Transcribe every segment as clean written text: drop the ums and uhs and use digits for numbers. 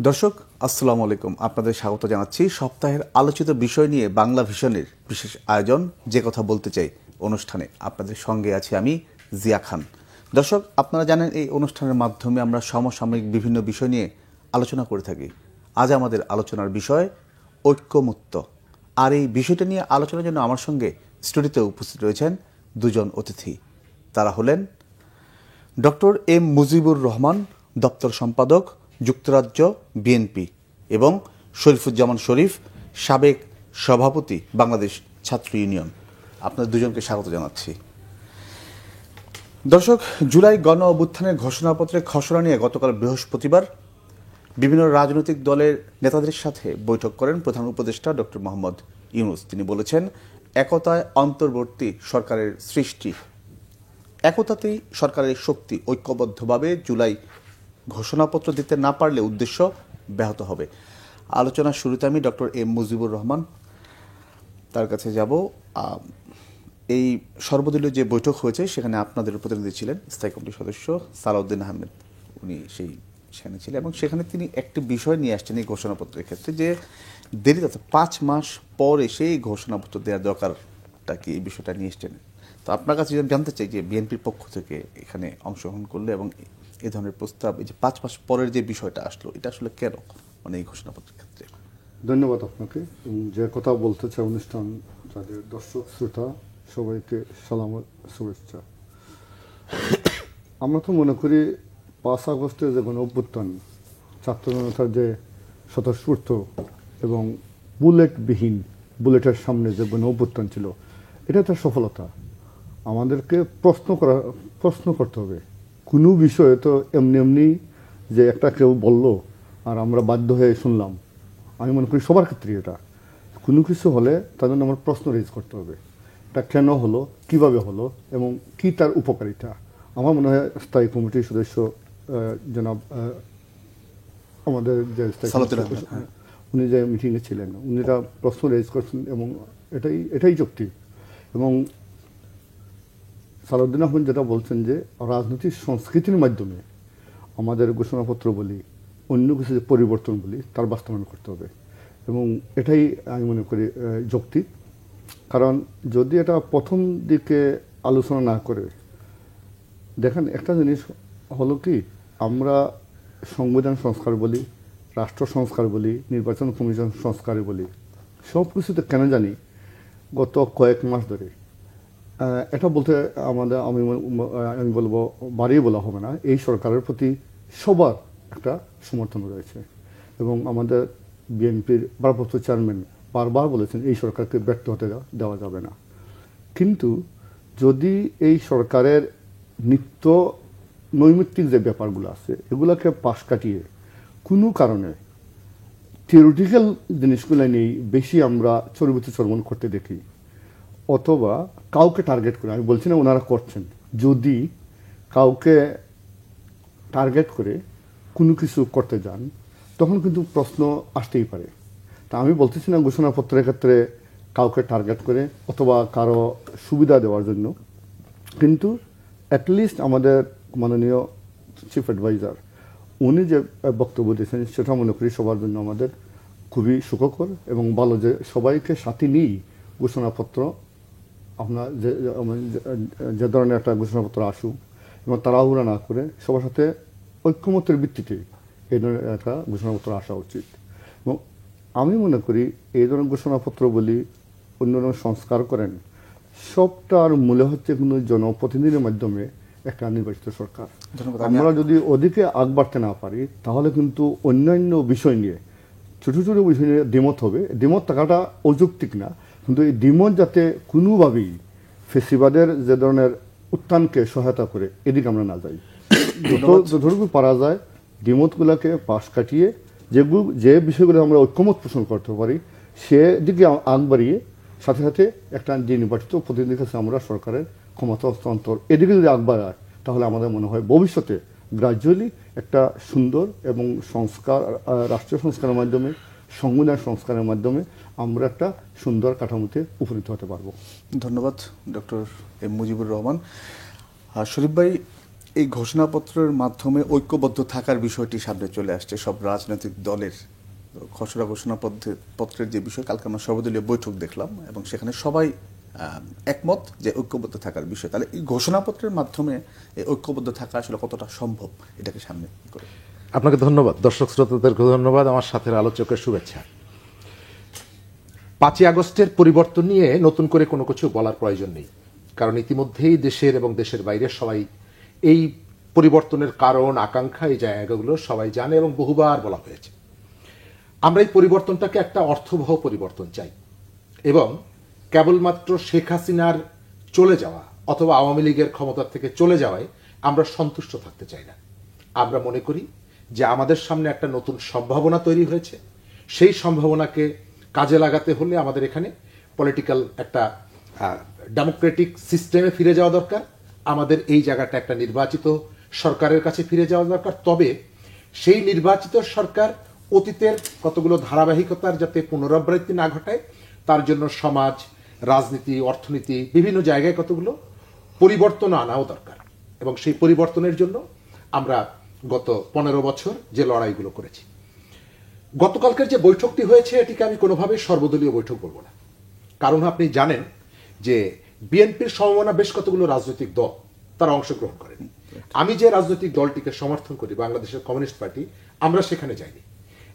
দর্শক আসসালামু আলাইকুম, আপনাদের স্বাগত জানাচ্ছি সপ্তাহের আলোচিত বিষয় নিয়ে বাংলা ভিশনের বিশেষ আয়োজন যে কথা বলতে চাই অনুষ্ঠানে। আপনাদের সঙ্গে আছি আমি জিয়া খান। দর্শক, আপনারা জানেন এই অনুষ্ঠানের মাধ্যমে আমরা সমসাময়িক বিভিন্ন বিষয় নিয়ে আলোচনা করে থাকি। আজ আমাদের আলোচনার বিষয় ঐক্যমত্য। আর এই বিষয়টা নিয়ে আলোচনার জন্য আমার সঙ্গে স্টুডিওতে উপস্থিত রয়েছেন দুজন অতিথি। তারা হলেন ডক্টর এম মুজিবুর রহমান, দপ্তর সম্পাদক, যুক্তরাজ্য বিএনপি, এবং শরীফুজ্জামান শরীফ, সাবেক সভাপতি, বাংলাদেশ ছাত্র ইউনিয়ন। আপনাদের দুজনকে স্বাগত জানাচ্ছি। দর্শক, জুলাই গণ অভ্যুত্থানের ঘোষণাপত্রের খসড়া নিয়ে গতকাল বৃহস্পতিবার বিভিন্ন রাজনৈতিক দলের নেতাদের সাথে বৈঠক করেন প্রধান উপদেষ্টা ডক্টর মোহাম্মদ ইউনূস। তিনি বলেছেন, একতায় অন্তর্বর্তী সরকারের সৃষ্টি, একতাতেই সরকারের শক্তি। ঐক্যবদ্ধভাবে জুলাই ঘোষণাপত্র দিতে না পারলে উদ্দেশ্য ব্যাহত হবে। আলোচনার শুরুতে আমি ডক্টর এম মুজিবুর রহমান তার কাছে যাব। এই সর্বদলীয় যে বৈঠক হয়েছে সেখানে আপনাদের প্রতিনিধি ছিলেন স্থায়ী কমিটির সদস্য সালাউদ্দিন আহমেদ, উনি সেখানে ছিলেন এবং সেখানে তিনি একটি বিষয় নিয়ে আসছেন এই ঘোষণাপত্রের ক্ষেত্রে, যে দেরিতে 5 মাস পর এসে এই ঘোষণাপত্র দেওয়ার দরকারটা কি, এই বিষয়টা নিয়ে এসছেন। তো আপনার কাছে জানতে চাই যে বিএনপির পক্ষ থেকে এখানে অংশগ্রহণ করলে এবং এই ধরনের প্রস্তাব, এই যে 5 মাস পরের যে বিষয়টা আসলো, এটা আসলে কেন, মানে এই ঘোষণাপত্রের ক্ষেত্রে? ধন্যবাদ আপনাকে। যে কথা বলতে চাই, অনুষ্ঠান যাদের দর্শক শ্রোতা সবাইকে সালাম শুভেচ্ছা। আমরা তো মনে করি 5 আগস্টের যে গণ অভ্যুত্থান, ছাত্র জনতার যে স্বতঃস্ফূর্ত এবং বুলেটের সামনে যে গণ অভ্যুত্থান ছিল, এটা একটা সফলতা। আমাদেরকে প্রশ্ন করতে হবে। কোনো বিষয়ে তো এমনি যে একটা কেউ বলল আর আমরা বাধ্য হয়ে শুনলাম, আমি মনে করি সবার ক্ষেত্রে এটা কোনো কিছু হলে তার জন্য আমার প্রশ্ন রেজ করতে হবে। এটা কেন হলো, কিভাবে হলো এবং কি তার উপকারিতা। আমার মনে হয় স্থায়ী কমিটির সদস্য জনাব আমাদের যে উনি যে মিটিংয়ে ছিলেন, উনি এটা প্রশ্ন রেজ করছেন এবং এটাই যৌক্তিক। এবং সালাউদ্দিন আহমেদ যেটা বলছেন যে রাজনৈতিক সংস্কৃতির মাধ্যমে আমাদের ঘোষণাপত্র বলি, অন্য কিছু যে পরিবর্তন বলি, তার বাস্তবায়ন করতে হবে এবং এটাই আমি মনে করি যৌক্তিক। কারণ যদি এটা প্রথম দিকে আলোচনা না করে, দেখেন একটা জিনিস হলো কি, আমরা সংবিধান সংস্কার বলি, রাষ্ট্র সংস্কার বলি, নির্বাচন কমিশন সংস্কার বলি, সব কিছুতে কেন জানি গত কয়েক মাস ধরে এটা বলতে আমি বলবো বাড়িয়ে বলা হবে না, এই সরকারের প্রতি সবার একটা সমর্থন রয়েছে এবং আমাদের বিএনপির ভারপ্রাপ্ত চেয়ারম্যান বারবার বলেছেন এই সরকারকে ব্যর্থ হতে দেওয়া যাবে না। কিন্তু যদি এই সরকারের নিত্য নৈমিত্তিক যে ব্যাপারগুলো আছে এগুলোকে পাশ কাটিয়ে কোনো কারণে থিওরিটিক্যাল জিনিসগুলো নিয়েই বেশি আমরা চর্বণ করতে দেখি, অথবা কাউকে টার্গেট করে, আমি বলছি না ওনারা করছেন, যদি কাউকে টার্গেট করে কোনো কিছু করতে যান তখন কিন্তু প্রশ্ন আসতেই পারে। তা আমি বলতেছি না ঘোষণাপত্রের ক্ষেত্রে কাউকে টার্গেট করে অথবা কারো সুবিধা দেওয়ার জন্য, কিন্তু অ্যাটলিস্ট আমাদের মাননীয় চিফ অ্যাডভাইজার উনি যে বক্তব্য দিয়েছেন সেটা মনে করি সবার জন্য আমাদের খুবই সুখকর এবং ভালো, যে সবাইকে সাথে নিয়েই ঘোষণাপত্র আপনার যে ধরনের একটা ঘোষণাপত্র আসুক এবং তাড়াহুড়া না করে সবার সাথে ঐক্যমত্যের ভিত্তিতে এই ধরনের একটা ঘোষণাপত্র আসা উচিত। এবং আমি মনে করি এই ধরনের ঘোষণাপত্র বলি, অন্য সংস্কার করেন, সবটার মূলে হচ্ছে কোনো জনপ্রতিনিধির মাধ্যমে একটা নির্বাচিত সরকার। আমরা যদি ওদিকে আগ বাড়তে না পারি তাহলে কিন্তু অন্যান্য বিষয় নিয়ে, ছোট ছোট বিষয় নিয়ে দ্বিমত হবে। দ্বিমত থাকাটা অযৌক্তিক না, কিন্তু এই দ্বিমত যাতে কোনোভাবেই ফেসিবাদের যে ধরনের উত্থানকে সহায়তা করে এদিকে আমরা না যাই। যতটুকু পারা যায় দ্বিমতগুলোকে পাশ কাটিয়ে যে বিষয়গুলো আমরা ঐক্যমত পোষণ করতে পারি সেদিকে আগ বাড়িয়ে সাথে সাথে একটা যে নির্বাচিত প্রতিনিধির কাছে আমরা সরকারের ক্ষমতা হস্তান্তর এদিকে যদি আগ বাড়ায় তাহলে আমাদের মনে হয় ভবিষ্যতে গ্রাজুয়ালি একটা সুন্দর এবং সংস্কার, রাষ্ট্রীয় সংস্কারের মাধ্যমে, সংবিধান সংস্কারের মাধ্যমে আমরা একটা সুন্দর কাঠামোতে উপনীত হতে পারবো। ধন্যবাদ ডক্টর এম মুজিবুর রহমান। শরীফ ভাই, এই ঘোষণাপত্রের মাধ্যমে ঐক্যবদ্ধ থাকার বিষয়টি সামনে চলে আসছে সব রাজনৈতিক দলের। খসড়া ঘোষণাপত্রের যে বিষয়, কালকে আমরা সর্বদলীয় বৈঠক দেখলাম এবং সেখানে সবাই একমত যে ঐক্যবদ্ধ থাকার বিষয়। তাহলে এই ঘোষণাপত্রের মাধ্যমে এই ঐক্যবদ্ধ থাকা আসলে কতটা সম্ভব, এটাকে সামনে করে? আপনাকে ধন্যবাদ, দর্শক শ্রোতাদেরকে ধন্যবাদ, আমার সাথে আলোচকের শুভেচ্ছা। 5ই আগস্টের পরিবর্তন নিয়ে নতুন করে কোনো কিছু বলার প্রয়োজন নেই, কারণ ইতিমধ্যেই দেশের এবং দেশের বাইরে সবাই এই পরিবর্তনের কারণ, আকাঙ্ক্ষা, এই জায়গাগুলো সবাই জানে এবং বহুবার বলা হয়েছে। আমরা এই পরিবর্তনটাকে একটা অর্থবহ পরিবর্তন চাই এবং কেবলমাত্র শেখ হাসিনার চলে যাওয়া অথবা আওয়ামী লীগের ক্ষমতার থেকে চলে যাওয়ায় আমরা সন্তুষ্ট থাকতে চাই না। আমরা মনে করি যে আমাদের সামনে একটা নতুন সম্ভাবনা তৈরি হয়েছে। সেই সম্ভাবনাকে কাজে লাগাতে হলে আমাদের এখানে পলিটিক্যাল একটা ডেমোক্রেটিক সিস্টেমে ফিরে যাওয়া দরকার। আমাদের এই জায়গাটা একটা নির্বাচিত সরকারের কাছে ফিরে যাওয়া দরকার। তবে সেই নির্বাচিত সরকার অতীতের কতগুলো ধারাবাহিকতার যাতে পুনরাবৃত্তি না ঘটায়, তার জন্য সমাজ, রাজনীতি, অর্থনীতি, বিভিন্ন জায়গায় কতগুলো পরিবর্তন আনাও দরকার। এবং সেই পরিবর্তনের জন্য আমরা গত 15 বছর যে লড়াইগুলো করেছি। গতকালকের যে বৈঠকটি হয়েছে এটিকে আমি কোনোভাবে সর্বদলীয় বৈঠক বলবো না, কারণ আপনি জানেন যে বিএনপির সমমনা বেশ কতগুলো রাজনৈতিক দল তারা অংশগ্রহণ করেনি। আমি যে রাজনৈতিক দলটিকে সমর্থন করি, বাংলাদেশের কমিউনিস্ট পার্টি, আমরা সেখানে যাইনি।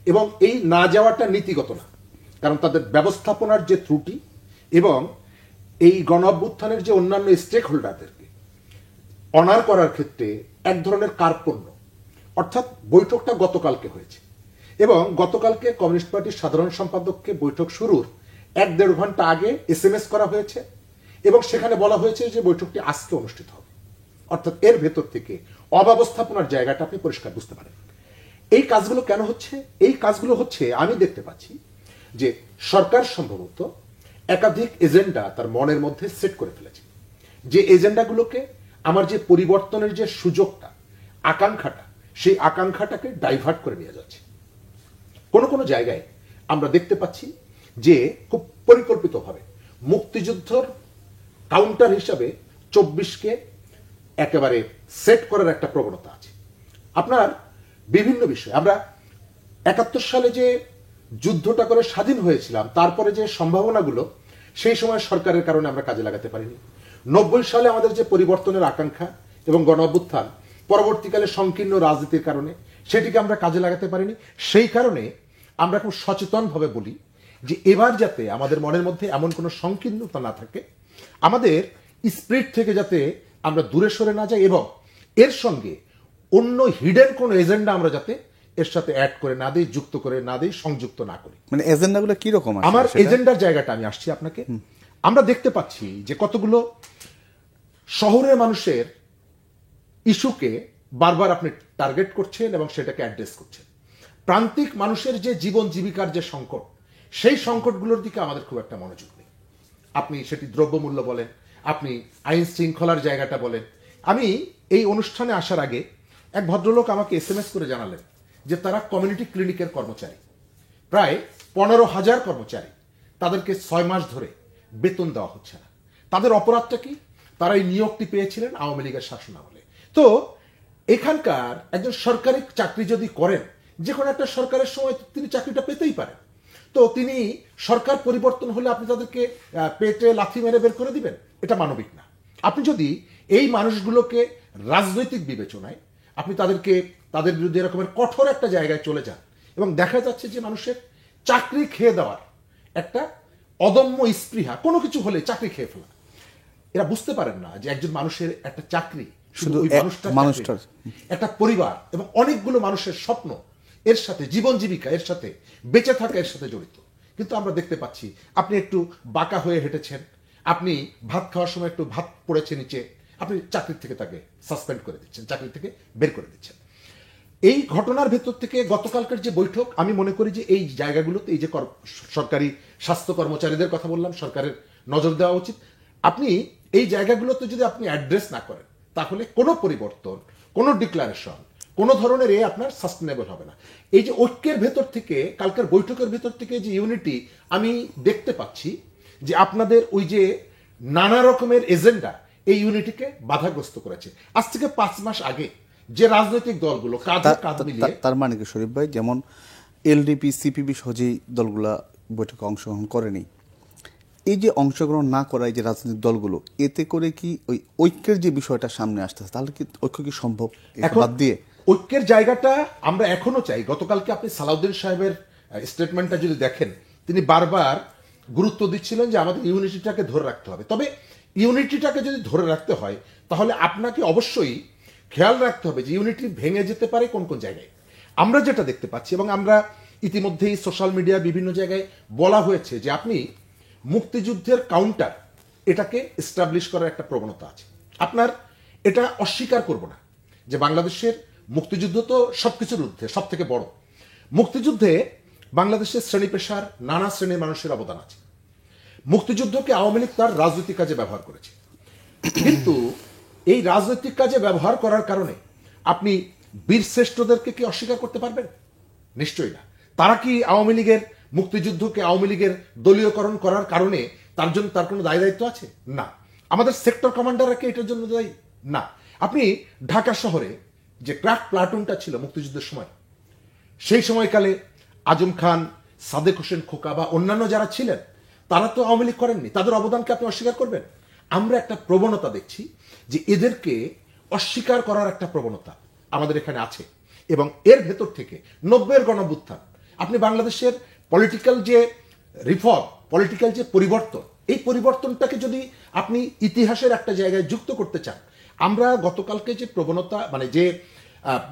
এবং এই না যাওয়াটা নীতিগত না, কারণ তাদের ব্যবস্থাপনার যে ত্রুটি এবং এই গণ অভ্যুত্থানের যে অন্যান্য স্টেক হোল্ডারদেরকে অনার করার ক্ষেত্রে এক ধরনের কার্পণ্য। অর্থাৎ বৈঠকটা গতকালকে হয়েছে এবং গতকালকে কমিউনিস্ট পার্টির সাধারণ সম্পাদককে বৈঠক শুরুর 1-1.5 ঘন্টা আগে SMS করা হয়েছে এবং সেখানে বলা হয়েছে যে বৈঠকটি আজকে অনুষ্ঠিত হবে। অর্থাৎ এর ভেতর থেকে অব্যবস্থাপনার জায়গাটা আপনি পরিষ্কার বুঝতে পারেন। এই কাজগুলো কেন হচ্ছে? এই কাজগুলো হচ্ছে, আমি দেখতে পাচ্ছি যে সরকার সম্ভবত একাধিক এজেন্ডা তার মনের মধ্যে সেট করে ফেলেছে, যে এজেন্ডাগুলোকে আমার যে পরিবর্তনের যে সুযোগটা, আকাঙ্ক্ষাটা, সেই আকাঙ্ক্ষাটাকে ডাইভার্ট করে নিয়ে যাচ্ছে। কোনো কোনো জায়গায় আমরা দেখতে পাচ্ছি যে খুব পরিকল্পিতভাবে মুক্তিযুদ্ধর কাউন্টার হিসাবে 24কে একেবারে সেট করার একটা প্রবণতা আছে। আপনার বিভিন্ন বিষয়, আমরা 71 সালে যে যুদ্ধটা করে স্বাধীন হয়েছিলাম, তারপরে যে সম্ভাবনাগুলো সেই সময় সরকারের কারণে আমরা কাজে লাগাতে পারিনি। 90 সালে আমাদের যে পরিবর্তনের আকাঙ্ক্ষা এবং গণ অভ্যুত্থান, পরবর্তীকালে সংকীর্ণ রাজনীতির কারণে সেটিকে আমরা কাজে লাগাতে পারিনি। সেই কারণে আমরা খুব সচেতনভাবে বলি যে এবার যাতে আমাদের মনের মধ্যে এমন কোনো সংকীর্ণতা না থাকে, আমাদের স্পিরিট থেকে যাতে আমরা দূরে সরে না যাই এবং এর সঙ্গে অন্য হিডেন কোনো এজেন্ডা আমরা যাতে এর সাথে অ্যাড করে না দেই, যুক্ত করে না দেই, সংযুক্ত না করি। মানে এজেন্ডাগুলো কি রকম? আমার এজেন্ডার জায়গাটা আমি আসছি আপনাকে। আমরা দেখতে পাচ্ছি যে কতগুলো শহরের মানুষের ইস্যুকে বারবার আপনি টার্গেট করছেন এবং সেটাকে অ্যাড্রেস করছেন। প্রান্তিক মানুষের যে জীবন জীবিকার যে সংকট, সেই সংকটগুলোর দিকে আমাদের খুব একটা মনোযোগ নেই। আপনি সেটি দ্রব্যমূল্য বলেন, আপনি আইন শৃঙ্খলার জায়গাটা বলেন। আমি এই অনুষ্ঠানে আসার আগে এক ভদ্রলোক আমাকে SMS করে জানালেন যে তারা কমিউনিটি ক্লিনিকের কর্মচারী, প্রায় 15,000 কর্মচারী, তাদেরকে 6 মাস ধরে বেতন দেওয়া হচ্ছে না। তাদের অপরাধটা কি? তারা এই নিয়োগটি পেয়েছিলেন আওয়ামী লীগের শাসনামলে। তো এখানকার একজন সরকারি চাকরি যদি করেন, যে কোনো একটা সরকারের সময় তিনি চাকরিটা পেতেই পারেন। তো তিনি সরকার পরিবর্তন হলে আপনি তাদেরকে পেটে লাথি মেরে বের করে দিবেন? এটা মানবিক না। আপনি যদি এই মানুষগুলোকে রাজনৈতিক বিবেচনায় আপনি তাদের বিরুদ্ধে এরকমের কঠোর একটা জায়গায় চলে যান এবং দেখা যাচ্ছে যে মানুষের চাকরি খেয়ে দেওয়ার একটা অদম্য স্পৃহা, কোনো কিছু হলে চাকরি খেয়ে ফেলা, এরা বুঝতে পারেন না যে একজন মানুষের একটা চাকরি শুধু ওই মানুষটার একটা পরিবার এবং অনেকগুলো মানুষের স্বপ্ন এর সাথে, জীবন জীবিকা এর সাথে, বেঁচে থাকা এর সাথে জড়িত। কিন্তু আমরা দেখতে পাচ্ছি আপনি একটু বাঁকা হয়ে হেঁটেছেন, আপনি ভাত খাওয়ার সময় একটু ভাত পড়েছে নিচে, আপনি চাকরি থেকে তাকে সাসপেন্ড করে দিচ্ছেন, চাকরি থেকে বের করে দিচ্ছেন। এই ঘটনার ভেতর থেকে গতকালকের যে বৈঠক, আমি মনে করি যে এই জায়গাগুলোতে, এই যে সরকারি স্বাস্থ্য কর্মচারীদের কথা বললাম, সরকারের নজর দেওয়া উচিত। আপনি এই জায়গাগুলোতে যদি আপনি অ্যাড্রেস না করেন, তাহলে কোনো পরিবর্তন, কোনো ডিক্লারেশন, কোনো ধরনের আপনার সাস্টেনেবল হবে না। এই যে ঐক্যের ভেতর থেকে, কালকের বৈঠকের ভেতর থেকে যে ইউনিটি আমি দেখতে পাচ্ছি, যে আপনাদের ওই যে নানা রকমের এজেন্ডা, এই ইউনিটিকে বাধাগ্রস্ত করেছে। আজ থেকে 5 মাস আগে যে রাজনৈতিক দলগুলো কাঁধে কাঁধ মিলিয়ে, তার মানে কি শরীফ ভাই, যেমন এলডিপি সিপিবি সহ যেই দলগুলা বৈঠকে অংশগ্রহণ করেনি, এই যে অংশগ্রহণ না করা এই যে রাজনৈতিক দলগুলো, এতে করে কি ওই ঐক্যের যে বিষয়টা সামনে আসতেছে, তাহলে কি ঐক্য কি সম্ভব এখন বাদ দিয়ে? ঐক্যের জায়গাটা আমরা এখনো চাই। গতকালকে আপনি সালাউদ্দিন সাহেবের স্টেটমেন্টটা যদি দেখেন, তিনি বারবার গুরুত্ব দিচ্ছিলেন যে আমাদের ইউনিটিটাকে ধরে রাখতে হবে। তবে ইউনিটিটাকে যদি ধরে রাখতে হয়, তাহলে আপনাকে অবশ্যই খেয়াল রাখতে হবে যে ইউনিটি ভেঙে যেতে পারে কোন কোন জায়গায়। আমরা যেটা দেখতে পাচ্ছি, এবং আমরা ইতিমধ্যেই সোশ্যাল মিডিয়া বিভিন্ন জায়গায় বলা হয়েছে যে আপনি মুক্তিযুদ্ধের কাউন্টার এটাকে এস্টাবলিশ করার একটা প্রবণতা আছে। আপনার এটা অস্বীকার করব না যে বাংলাদেশের মুক্তিযুদ্ধ তো সবকিছুর ঊর্ধ্বে, সব থেকে বড়। মুক্তিযুদ্ধে বাংলাদেশের শ্রেণী পেশার নানা শ্রেণীর মানুষের অবদান আছে। মুক্তিযুদ্ধকে আওয়ামী লীগ তার রাজনৈতিক কাজে ব্যবহার করেছে, কিন্তু এই রাজনৈতিক কাজে ব্যবহার করার কারণে আপনি বীরশ্রেষ্ঠদেরকে কি অস্বীকার করতে পারবেন? নিশ্চয়ই না। তারা কি আওয়ামী লীগের মুক্তিযুদ্ধকে আওয়ামী লীগের দলীয়করণ করার কারণে তার জন্য তার কোনো দায় দায়িত্ব আছে? না। আমাদের সেক্টর কমান্ডাররা কি এটার জন্য দায়ী? না। আপনি ঢাকা শহরে যে ক্র্যাক প্লাটুনটা ছিল মুক্তিযুদ্ধের সময়, সেই সময়কালে আজম খান, সাদেক হোসেন খোকা বা অন্যান্য যারা ছিলেন, তারা তো আওয়ামী লীগ করেননি। তাদের অবদানকে আপনি অস্বীকার করবেন? আমরা একটা প্রবণতা দেখছি যে এদেরকে অস্বীকার করার একটা প্রবণতা আমাদের এখানে আছে, এবং এর ভেতর থেকে 90-এর গণঅভ্যুত্থান, আপনি বাংলাদেশের পলিটিক্যাল যে রিফর্ম, পলিটিক্যাল যে পরিবর্তন, এই পরিবর্তনটাকে যদি আপনি ইতিহাসের একটা জায়গায় যুক্ত করতে চান, আমরা গতকালকে যে প্রবণতা, মানে যে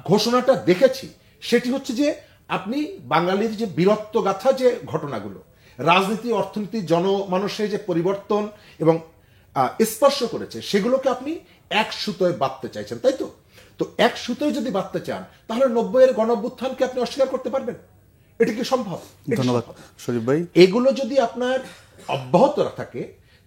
ঘোষণাটা দেখেছি, সেটি হচ্ছে যে আপনি বাঙালির যে বীরত্ব গাথা যে ঘটনাগুলো, রাজনীতি, অর্থনীতি, জনমানসে যে পরিবর্তন এবং স্পর্শ করেছে, সেগুলোকে আপনি এক সুতোয় বাঁধতে চাইছেন, তাই তো? তো এক সুতোয় যদি বাঁধতে চান, তাহলে 90-এর গণঅভ্যুত্থানকে আপনি অস্বীকার করতে পারবেন? এটা কি সম্ভব? ধন্যবাদ শরীফ ভাই। এগুলো যদি আপনার অব্যাহত থাকে,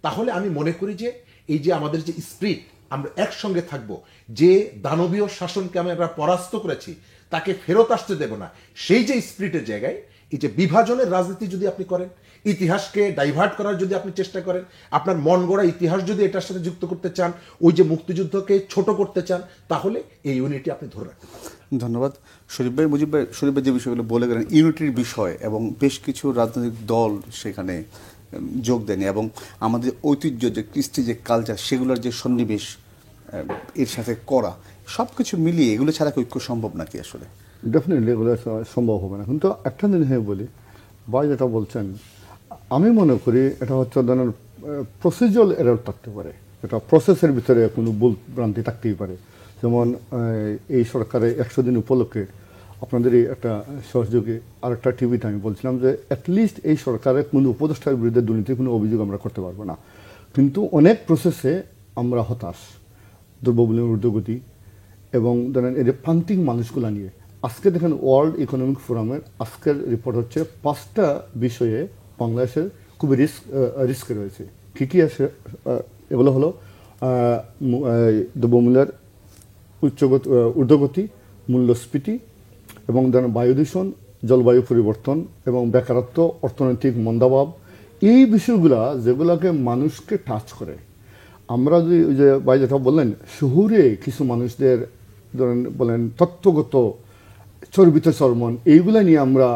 তাহলে আমি মনে করি যে এই যে আমাদের যে স্পিরিট, আমরা একসঙ্গে থাকব, যে দানবীয় শাসনকে আমরা পরাস্ত করেছি তাকে ফেরত আসতে দেব না, সেই যে স্পিরিটের জায়গায় এই যে বিভাজনের রাজনীতি যদি আপনি করেন, ইতিহাসকে ডাইভার্ট করার যদি আপনি চেষ্টা করেন, আপনার মন গড়া ইতিহাস যদি এটার সাথে যুক্ত করতে চান, ওই যে মুক্তিযুদ্ধকে ছোট করতে চান, তাহলে এই ইউনিটি আপনি ধরে রাখতে পারেন। ধন্যবাদ শরীফ ভাই। মুজিব ভাই, শরীফ ভাই যে বিষয়গুলো বলে গেলেন ইউনিটির বিষয়, এবং বেশ কিছু রাজনৈতিক দল সেখানে যোগ দেয়নি, এবং আমাদের ঐতিহ্য যে কৃষ্টি যে কালচার, সেগুলোর যে সন্নিবেশ এর সাথে করা, সব কিছু মিলিয়ে এগুলো ছাড়া কি ঐক্য সম্ভব নাকি আসলে? ডেফিনেটলি এগুলো সম্ভব হবে না। কিন্তু একটা জিনিস আমি বলি, ভাই যেটা বলছেন, আমি মনে করি এটা হচ্ছে ধরেন প্রসিডিউরাল এরর থাকতে পারে, এটা প্রসেসের ভিতরে কোনো ভুল ভ্রান্তি থাকতেই পারে। যেমন এই সরকারের 100 দিন উপলক্ষে আপনাদের একটা সহযোগী আরেকটা টিভিতে আমি বলছিলাম যে অ্যাটলিস্ট এই সরকারের কোনো উপদেষ্টার বিরুদ্ধে দুর্নীতির কোনো অভিযোগ আমরা করতে পারবো না, কিন্তু অনেক প্রসেসে আমরা হতাশ, দ্রব্যমূল্যের ঊর্ধ্বগতি এবং ধরেন এই যে প্রান্তিক মানুষগুলো নিয়ে। আজকে দেখেন ওয়ার্ল্ড ইকোনমিক ফোরামের আজকের রিপোর্ট হচ্ছে 5টা বিষয়ে বাংলাদেশের খুবই রিস্কে রয়েছে। কী কী আছে? এগুলো হলো দ্রব্যমূল্যের ঊর্ধ্বগতি, মূল্যস্ফীতি, এবং ধরেন বায়ু দূষণ, জলবায়ু পরিবর্তন এবং বেকারত্ব, অর্থনৈতিক মন্দাভাব। এই বিষয়গুলা যেগুলোকে মানুষকে টাচ করে, আমরা যদি ওই যে ভাই যেটা বললেন, শহুরে কিছু মানুষদের ধরেন বলেন তত্ত্বগত চর্বিত চর্মন, এইগুলা নিয়ে আমরা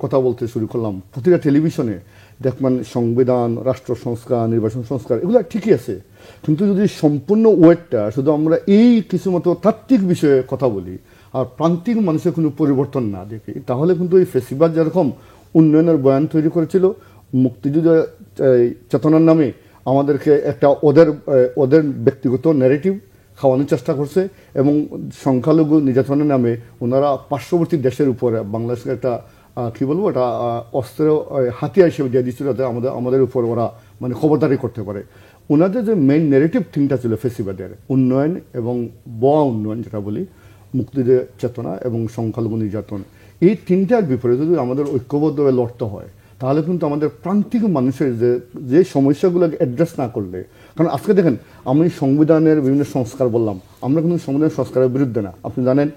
কথা বলতে শুরু করলাম। প্রতিটা টেলিভিশনে দেখবেন সংবিধান, রাষ্ট্র সংস্কার, নির্বাচন সংস্কার, এগুলো ঠিকই আছে, কিন্তু যদি সম্পূর্ণ ওয়েটটা শুধু আমরা এই কিছু মতো তাত্ত্বিক বিষয়ে কথা বলি আর প্রান্তিক মানুষের কোনো পরিবর্তন না দেখি, তাহলে কিন্তু এই ফেসিবাদ যেরকম উন্নয়নের বয়ান তৈরি করেছিল, মুক্তিযুদ্ধ চেতনার নামে আমাদেরকে একটা ওদের ব্যক্তিগত ন্যারেটিভ খাওয়ানোর চেষ্টা করছে, এবং সংখ্যালঘু নির্যাতনের নামে ওনারা পার্শ্ববর্তী দেশের উপরে বাংলাদেশকে একটা কী বলবো, এটা অস্ত্র হাতিয়ার হিসেবে দিয়ে দিচ্ছিল, যাতে আমাদের উপর ওরা মানে খবরদারি করতে পারে। ওনাদের যে মেইন ন্যারেটিভ থিংটা ছিল ফেসিবাদের, উন্নয়ন এবং উন্নয়ন যেটা বলি, মুক্তিযুদ্ধ চেতনা এবং সংখ্যালঘু নির্যাতন, এই তিনটার বিপরীতে যদি আমাদের ঐক্যবদ্ধভাবে লড়তে হয়, তাহলে কিন্তু আমাদের প্রান্তিক মানুষের যে সমস্যাগুলোকে অ্যাড্রেস না করলে, কারণ আজকে দেখেন আমি সংবিধানের বিভিন্ন সংস্কার বললাম, আমরা কিন্তু সংবিধান সংস্কারের বিরুদ্ধে না। আপনি জানেন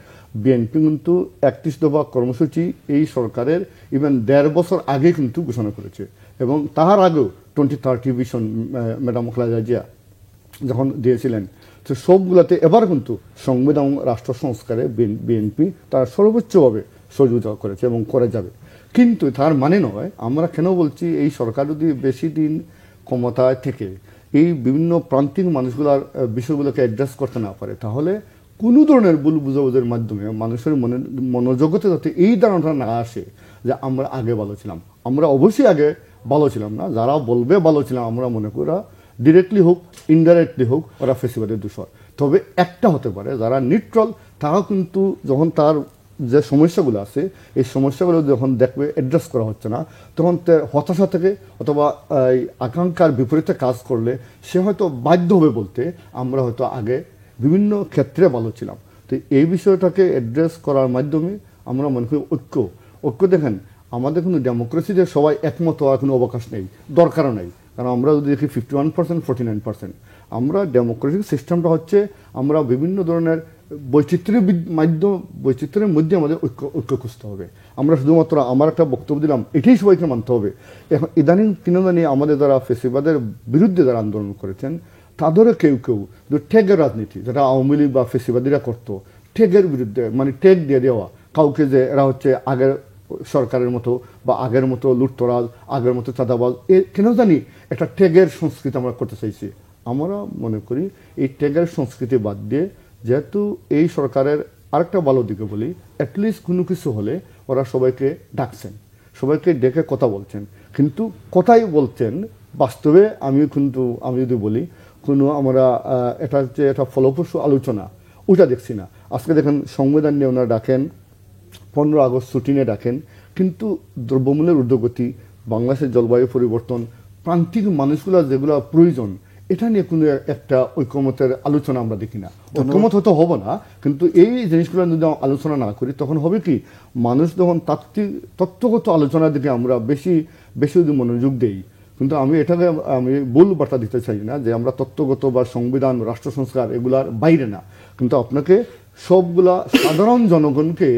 বিএনপি কিন্তু 31 দফা কর্মসূচি এই সরকারের ইভেন 1.5 বছর আগে কিন্তু ঘোষণা করেছে, এবং তাহার আগেও 2030 ভিশন ম্যাডাম খালেদা জিয়া যখন দিয়েছিলেন, তো সবগুলোতে এবার কিন্তু সংবিধান রাষ্ট্র সংস্কারে বিএনপি তার সর্বোচ্চভাবে সহযোগিতা করেছে এবং করে যাবে। কিন্তু তার মানে নয়, আমরা কেন বলছি এই সরকার যদি বেশি দিন ক্ষমতায় থেকে এই বিভিন্ন প্রান্তিক মানুষগুলোর বিষয়গুলোকে অ্যাড্রেস করতে না পারে, তাহলে কোনো ধরনের ভুল বুঝাবুঝির মাধ্যমে মানুষের মনোজগতে যাতে এই ধারণাটা না আসে যে আমরা আগে ভালো ছিলাম। আমরা অবশ্যই আগে ভালো ছিলাম না, যারা বলবে ভালো ছিলাম আমরা মনে করি ডিরেক্টলি হোক ইনডাইরেক্টলি হোক ওরা ফেসিবাদের দূষর। তবে একটা হতে পারে, যারা নিউট্রাল তারা কিন্তু যখন তার যে সমস্যাগুলো আছে এই সমস্যাগুলো যখন দেখবে অ্যাড্রেস করা হচ্ছে না, তখন হতাশা থেকে অথবা আকাঙ্ক্ষার বিপরীতে কাজ করলে সে হয়তো বাধ্য হবে বলতে আমরা হয়তো আগে বিভিন্ন ক্ষেত্রে ভালো ছিলাম। তো এই বিষয়টাকে অ্যাড্রেস করার মাধ্যমে আমরা মনে করি ঐক্য দেখেন, আমাদের কিন্তু ডেমোক্রেসিতে সবাই একমত হওয়ার কোনো অবকাশ নেই, দরকারও নেই। কারণ আমরা যদি দেখি 51%, 49%, আমরা ডেমোক্রেটিক সিস্টেমটা হচ্ছে আমরা বিভিন্ন ধরনের বৈচিত্র্যের মধ্যে আমাদের ঐক্য খুঁজতে হবে। আমরা শুধুমাত্র আমার একটা বক্তব্য দিলাম এটাই সবাইকে মানতে হবে। এখন ইদানিং কিনদানি আমাদের যারা ফেসিবাদের বিরুদ্ধে যারা আন্দোলন করেছেন তাদেরও কেউ ঠেগের রাজনীতি, যেটা আওয়ামী লীগ বা ফেসিবাদীরা করতো, ঠেগের বিরুদ্ধে মানে ঠেগ দিয়ে দেওয়া কাউকে, যে এরা হচ্ছে আগের সরকারের মতো বা আগের মতো লুটতরাজ, আগের মতো চাঁদাবাজ, কেন জানি একটা ঠেগের সংস্কৃতি আমরা করতে চাইছি। আমরা মনে করি এই ঠেগের সংস্কৃতি বাদ দিয়ে, যেহেতু এই সরকারের আরেকটা ভালো দিকে বলি, অ্যাটলিস্ট কোনো কিছু হলে ওরা সবাইকে ডাকছেন, সবাইকে ডেকে কথা বলছেন, কিন্তু কথাই বলছেন বাস্তবে আমি যদি বলি কোনো আমরা এটা যে একটা ফলপ্রসূ আলোচনা ওটা দেখছি না। আজকে দেখেন সংবিধান নিয়ে ওনারা ডাকেন, 15 আগস্ট ছুটি নিয়ে ডাকেন, কিন্তু দ্রব্যমূল্যের ঊর্ধ্বগতি, বাংলাদেশের জলবায়ু পরিবর্তন, প্রান্তিক মানুষগুলো যেগুলো প্রয়োজন, এটা নিয়ে কোনো একটা ঐকমতের আলোচনা আমরা দেখি না। ঐকমত হয়তো হবো না, কিন্তু এই জিনিসগুলো যদি আলোচনা না করি তখন হবে কি, মানুষ যখন তত্ত্বগত আলোচনার দিকে আমরা বেশি যদি মনোযোগ দেই, কিন্তু এটাকে আমি ভুল বার্তা দিতে চাই না যে আমরা তত্ত্বগত বা সংবিধান রাষ্ট্র সংস্কার এগুলার বাইরে না, কিন্তু আপনাকে সবগুলা সাধারণ জনগণকে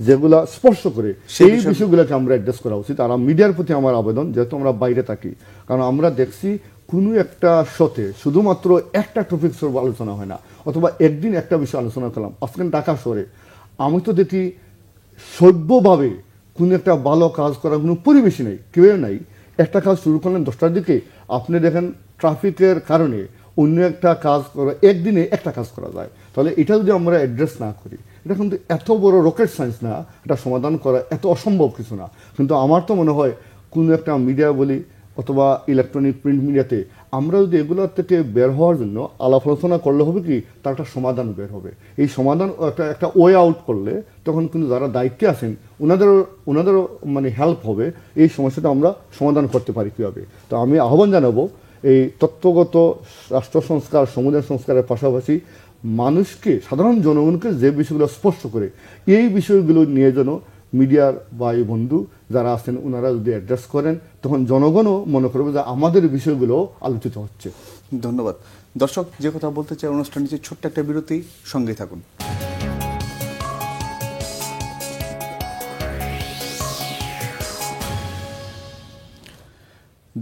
যেগুলা স্পর্শ করে সেই বিষয়গুলোকে আমরা অ্যাড্রেস করা উচিত। আর মিডিয়ার প্রতি আমার আবেদন, যেহেতু আমরা বাইরে থাকি, কারণ আমরা দেখছি কোনো একটা শোতে শুধুমাত্র একটা টপিক আলোচনা হয় না, অথবা একদিন একটা বিষয় আলোচনা করলাম। আজকে ঢাকা শহরে আমি তো দেখি সভ্যভাবে কোনো একটা ভালো কাজ করার কোনো পরিবেশই নেই, কেউ নাই। একটা কাজ শুরু করলেন 10টার দিকে, আপনি দেখেন ট্রাফিকের কারণে অন্য একটা কাজ করা, একদিনে একটা কাজ করা যায়। তাহলে এটা যদি আমরা অ্যাড্রেস না করি, এটা কিন্তু এত বড় রকেট সায়েন্স না, এটা সমাধান করা এত অসম্ভব কিছু না। কিন্তু আমার তো মনে হয় কোনো একটা মিডিয়া বলি অথবা ইলেকট্রনিক প্রিন্ট মিডিয়াতে আমরা যদি এগুলোর থেকে বের হওয়ার জন্য আলাপ আলোচনা করলে হবে কি, তার একটা সমাধান বের হবে। এই সমাধান একটা ওয়ে আউট করলে তখন কিন্তু যারা দায়িত্বে আছেন ওনাদেরও মানে হেল্প হবে এই সমস্যাটা আমরা সমাধান করতে পারি কীভাবে। তো আমি আহ্বান জানাবো এই তত্ত্বগত রাষ্ট্র সংস্কার, সংবিধান সংস্কারের পাশাপাশি মানুষকে, সাধারণ জনগণকে যে বিষয়গুলো স্পর্শ করে এই বিষয়গুলো নিয়ে যেন মিডিয়ার বা এই বন্ধু যারা আছেন ওনারা যদি অ্যাড্রেস করেন, তখন জনগণও মনে করবে যে আমাদের বিষয়গুলো আলোচিত হচ্ছে। ধন্যবাদ। দর্শক, যে কথা বলতে চাই অনুষ্ঠান নিচে ছোট্ট একটা বিরতি, সঙ্গে থাকুন।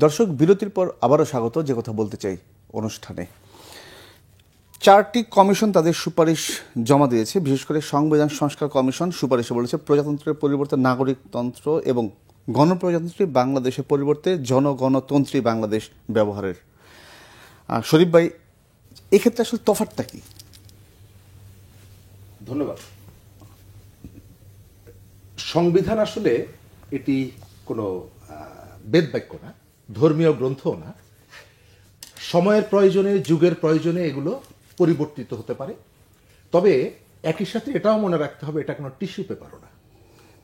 দর্শক, বিরতির পর আবারও স্বাগত। যে কথা বলতে চাই অনুষ্ঠানে, 4টি কমিশন তাদের সুপারিশ জমা দিয়েছে। বিশেষ করে সংবিধান সংস্কার কমিশন সুপারিশে বলেছে প্রজাতন্ত্রের পরিবর্তে নাগরিকতন্ত্র এবং গণপ্রজাতন্ত্রী বাংলাদেশের পরিবর্তে জনগণতন্ত্রী বাংলাদেশ ব্যবহারের। শরীফ ভাই, এক্ষেত্রে আসলে তফাৎটা কি? ধন্যবাদ। সংবিধান আসলে এটি কোনো বেদ বাক্য না, ধর্মীয় গ্রন্থও না। সময়ের প্রয়োজনে, যুগের প্রয়োজনে এগুলো পরিবর্তিত হতে পারে। তবে একই সাথে এটাও মনে রাখতে হবে এটা কোনো টিস্যু পেপারও না।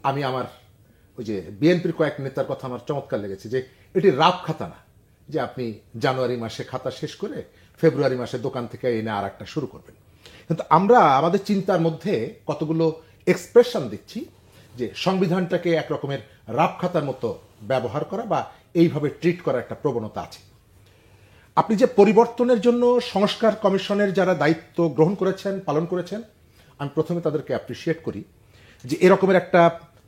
আমি আমার ওই যে বিএনপির কয়েক নেতার কথা আমার চমৎকার লেগেছে যে এটি রাফ খাতা না, যে আপনি জানুয়ারি মাসে খাতা শেষ করে ফেব্রুয়ারি মাসে দোকান থেকে এনে আর একটা শুরু করবেন। কিন্তু আমরা আমাদের চিন্তার মধ্যে কতগুলো এক্সপ্রেশন দিচ্ছি যে সংবিধানটাকে এক রকমের রাফ খাতার মতো ব্যবহার করা বা এইভাবে ট্রিট করার একটা প্রবণতা আছে। আপনি যে পরিবর্তনের জন্য সংস্কার কমিশনের যারা দায়িত্ব গ্রহণ করেছেন, পালন করেছেন, আমি প্রথমে তাদেরকে অ্যাপ্রিসিয়েট করি যে এরকমের একটা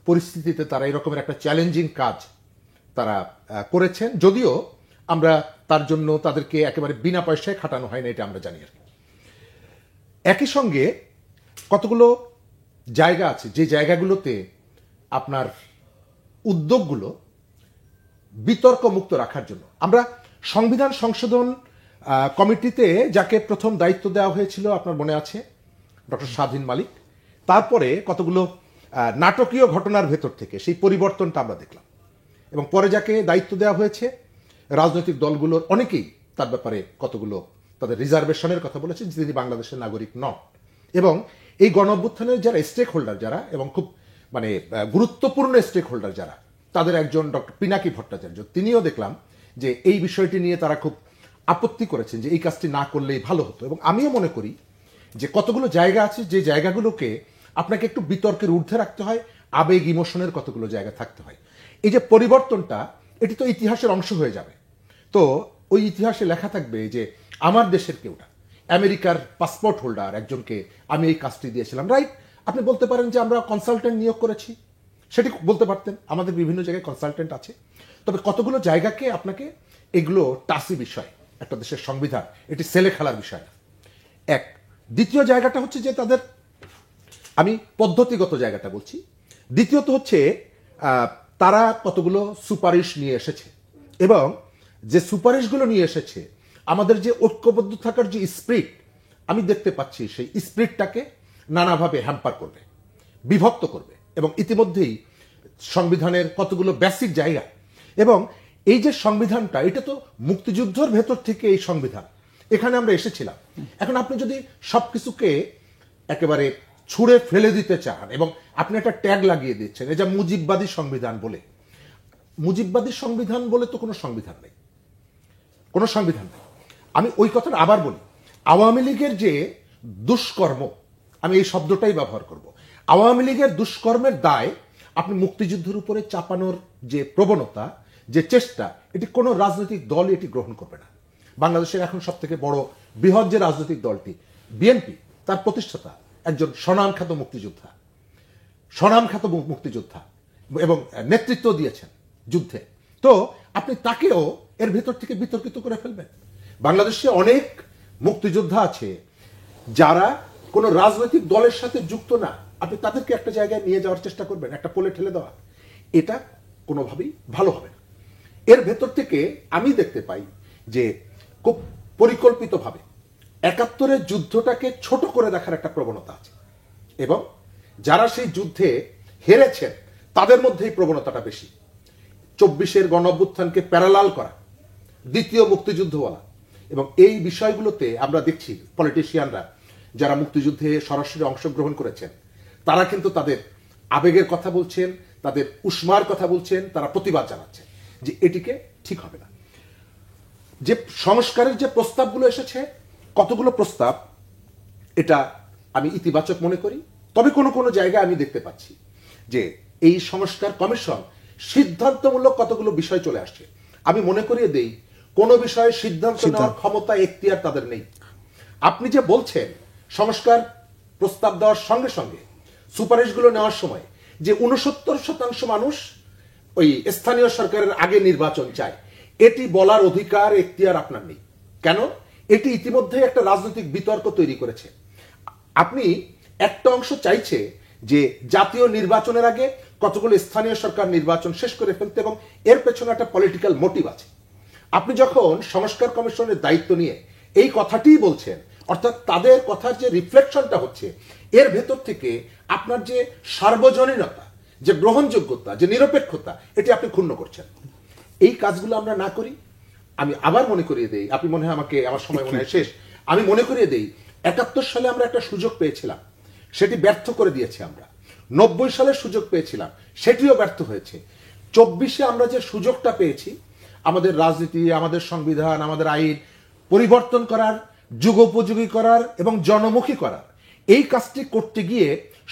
পরিস্থিতিতে তারা এরকমের একটা চ্যালেঞ্জিং কাজ তারা করেছেন। যদিও আমরা তার জন্য তাদেরকে একেবারে বিনা পয়সায় খাটানো হয় না, এটা আমরা জানি আর কি। একই সঙ্গে কতগুলো জায়গা আছে যে জায়গাগুলোতে আপনার উদ্যোগগুলো বিতর্ক মুক্ত রাখার জন্য আমরা সংবিধান সংশোধন কমিটিতে যাকে প্রথম দায়িত্ব দেওয়া হয়েছিল আপনার মনে আছে, ডক্টর স্বাধীন মালিক, তারপরে কতগুলো নাটকীয় ঘটনার ভেতর থেকে সেই পরিবর্তনটা আমরা দেখলাম, এবং পরে যাকে দায়িত্ব দেওয়া হয়েছে রাজনৈতিক দলগুলোর অনেকেই তার ব্যাপারে কতগুলো তাদের রিজার্ভেশনের কথা বলেছেন যে তিনি বাংলাদেশের নাগরিক নন। এবং এই গণ অভ্যুত্থানের যারা স্টেক হোল্ডার যারা এবং খুব মানে গুরুত্বপূর্ণ স্টেক হোল্ডার যারা, তাদের একজন ডক্টর পিনাকি ভট্টাচার্য, তিনিও দেখলাম যে এই বিষয়টি নিয়ে তারা খুব আপত্তি করেছেন যে এই কাজটি না করলেই ভালো হতো। এবং আমিও মনে করি যে কতগুলো জায়গা আছে যে জায়গাগুলোকে আপনাকে একটু বিতর্কের ঊর্ধ্বে রাখতে হয়, আবেগ ইমোশনের কতগুলো জায়গা থাকতে হয়। এই যে পরিবর্তনটা, এটি তো ইতিহাসের অংশ হয়ে যাবে। তো ওই ইতিহাসে লেখা থাকবে যে আমার দেশের কেউটা আমেরিকার পাসপোর্ট হোল্ডার একজনকে আমি এই কাজটি দিয়েছিলাম, রাইট? আপনি বলতে পারেন যে আমরা কনসালটেন্ট নিয়োগ করেছি, সেটি বলতে পারতেন, আমাদের বিভিন্ন জায়গায় কনসালটেন্ট আছে। তবে কতগুলো জায়গাকে আপনাকে এগুলো টাসি বিষয়, একটা দেশের সংবিধান এটি ছেলে খেলার বিষয় না। এক, দ্বিতীয় জায়গাটা হচ্ছে যে তাদের, আমি পদ্ধতিগত জায়গাটা বলছি। দ্বিতীয়ত হচ্ছে তারা কতগুলো সুপারিশ নিয়ে এসেছে, এবং যে সুপারিশগুলো নিয়ে এসেছে আমাদের যে ঐক্যবদ্ধ থাকার যে স্পিরিট আমি দেখতে পাচ্ছি, সেই স্পিরিটটাকে নানাভাবে হ্যাম্পার করবে, বিভক্ত করবে। এবং ইতিমধ্যেই সংবিধানের কতগুলো বেসিক জায়গা, এবং এই যে সংবিধানটা, এটা তো মুক্তিযুদ্ধের ভেতর থেকে এই সংবিধান, এখানে আমরা এসেছিলাম। এখন আপনি যদি সবকিছুকে একেবারে ছুঁড়ে ফেলে দিতে চান এবং আপনি একটা ট্যাগ লাগিয়ে দিচ্ছেন এটা মুজিববাদী সংবিধান বলে, মুজিববাদী সংবিধান বলে তো কোনো সংবিধান নেই, কোনো সংবিধান নেই। আমি ওই কথাটা আবার বলি, আওয়ামী লীগের যে দুষ্কর্ম, আমি এই শব্দটাই ব্যবহার করব, আওয়ামী লীগের দুষ্কর্মের দায় আপনি মুক্তিযুদ্ধের উপরে চাপানোর যে প্রবণতা, যে চেষ্টা, এটি কোনো রাজনৈতিক দল এটি গ্রহণ করবে না। বাংলাদেশের এখন সব থেকে বড় বৃহৎ যে রাজনৈতিক দলটি বিএনপি, তার প্রতিষ্ঠাতা একজন স্বনামখ্যাত মুক্তিযোদ্ধা, স্বনামখ্যাত মুক্তিযোদ্ধা এবং নেতৃত্ব দিয়েছেন যুদ্ধে। তো আপনি তাকেও এর ভেতর থেকে বিতর্কিত করে ফেলবেন। বাংলাদেশে অনেক মুক্তিযোদ্ধা আছে যারা কোনো রাজনৈতিক দলের সাথে যুক্ত না, আপনি তাদেরকে একটা জায়গায় নিয়ে যাওয়ার চেষ্টা করবেন, একটা পোলে ঠেলে দেওয়া, এটা কোনোভাবেই ভালো হবে না। এর ভেতর থেকে আমি দেখতে পাই যে খুব পরিকল্পিতভাবে ৭১-এর যুদ্ধটাকে ছোট করে দেখার একটা প্রবণতা আছে, এবং যারা সেই যুদ্ধে হেরেছেন তাদের মধ্যে এই প্রবণতাটা বেশি। ২৪-এর গণ অভ্যুত্থানকে প্যারালাল করা, দ্বিতীয় মুক্তিযুদ্ধ বলা, এবং এই বিষয়গুলোতে আমরা দেখছি পলিটিশিয়ানরা যারা মুক্তিযুদ্ধে সরাসরি অংশগ্রহণ করেছেন তারা কিন্তু তাদের আবেগের কথা বলছেন, তাদের উষ্মার কথা বলছেন, তারা প্রতিবাদ জানাচ্ছেন যে এটিকে ঠিক হবে না। যে সংস্কারের যে প্রস্তাবগুলো এসেছে, কতগুলো প্রস্তাব এটা আমি ইতিবাচক মনে করি। তবে কোনো কোনো জায়গায় আমি দেখতে পাচ্ছি যে এই সংস্কার কমিশন সিদ্ধান্তমূলক কতগুলো বিষয় চলে আসছে। আমি মনে করিয়ে দেই, কোনো বিষয়ে সিদ্ধান্ত নেওয়ার ক্ষমতা, এখতিয়ার তাদের নেই। আপনি যে বলছেন সংস্কার প্রস্তাব দেওয়ার সঙ্গে সঙ্গে সুপারিশগুলো নেওয়ার সময় যে ৬৯% মানুষ ওই স্থানীয় সরকারের আগে নির্বাচন চায়, এটি বলার অধিকার, এখতিয়ার আপনার নেই। কেন? এটি ইতিমধ্যে একটা রাজনৈতিক বিতর্ক তৈরি করেছে। আপনি একটা অংশ চাইছে যে জাতীয় নির্বাচনের আগে কতগুলো স্থানীয় সরকার নির্বাচন শেষ করে ফেলতে, এবং এর পেছনে একটা পলিটিক্যাল মোটিভ আছে। আপনি যখন সংস্কার কমিশনের দায়িত্ব নিয়ে এই কথাটিই বলছেন, অর্থাৎ তাদের কথার যে রিফ্লেকশনটা হচ্ছে, এর ভেতর থেকে আপনার যে সার্বজনীনতা, যে গ্রহণযোগ্যতা, যে নিরপেক্ষতা, এটি আপনি ক্ষুণ্ণ করছেন। এই কাজগুলো আমরা না করি। আমি আবার মনে করিয়ে দেই, আপনি মনে হয় আমাকে, আমার সময় মনে হয় শেষ, আমি মনে করিয়ে দেই ৭১ সালে আমরা একটা সুযোগ পেয়েছিলাম, সেটি ব্যর্থ করে দিয়েছি আমরা। ৯০ সালে সুযোগ পেয়েছিলাম, সেটিও ব্যর্থ হয়েছে। ২৪-এ আমরা যে সুযোগটা পেয়েছি আমাদের রাজনীতি, আমাদের সংবিধান, আমাদের আইন পরিবর্তন করার, যুগোপযোগী করার এবং জনমুখী করার, এই কাজটি করতে গিয়ে